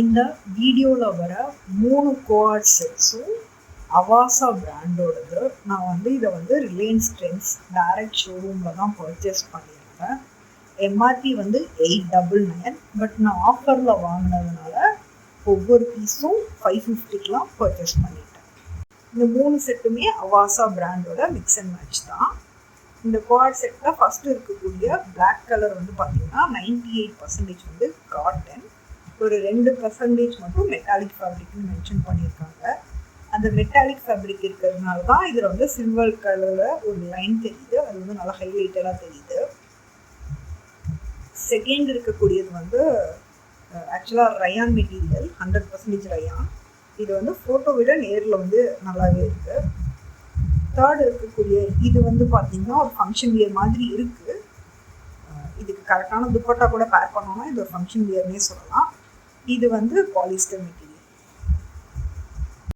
இந்த வீடியோவில் வர 3 கோஆர்ட் செட்ஸும் அவாசா பிராண்டோடது. நான் இதை ரிலையன்ஸ் ட்ரெண்ட்ஸ் டைரக்ட் ஷோரூமில் தான் பர்ச்சேஸ் பண்ணியிருக்கேன். எம்ஆர்பி 899, பட் நான் ஆஃபரில் வாங்கினதுனால ஒவ்வொரு பீஸும் 550க்குலாம் பர்ச்சேஸ் பண்ணிட்டேன். இந்த 3 செட்டுமே அவாசா பிராண்டோட மிக்ஸ் அண்ட் மேட்ச் தான். இந்த கோஆர்ட் செட்டில் ஃபஸ்ட்டு இருக்கக்கூடிய பிளாக் கலர் பார்த்தீங்கன்னா 98% காட்டன், ஒரு 2% மட்டும் மெட்டாலிக் ஃபேப்ரிக்னு மென்ஷன் பண்ணியிருக்காங்க. அந்த மெட்டாலிக் ஃபேப்ரிக் இருக்கிறதுனால தான் இதில் சில்வர் கலரில் ஒரு லைன் தெரியுது. அது நல்லா ஹைலைட்டடாக தெரியுது. செகண்ட் இருக்கக்கூடியது ஆக்சுவலாக ரயான் மெட்டீரியல், 100% ரயான். இது ஃபோட்டோ விட நேரில் நல்லாவே இருக்குது. தேர்ட் இருக்கக்கூடிய இது பார்த்தீங்கன்னா ஒரு ஃபங்க்ஷன் வியர் மாதிரி இருக்குது. இதுக்கு கரெக்டான துப்பட்டா கூட பேர் பண்ணோன்னா இது ஒரு ஃபங்க்ஷன் வியர்னே சொல்லலாம். இது பாலிஸ்டர் மெட்டீரியல்.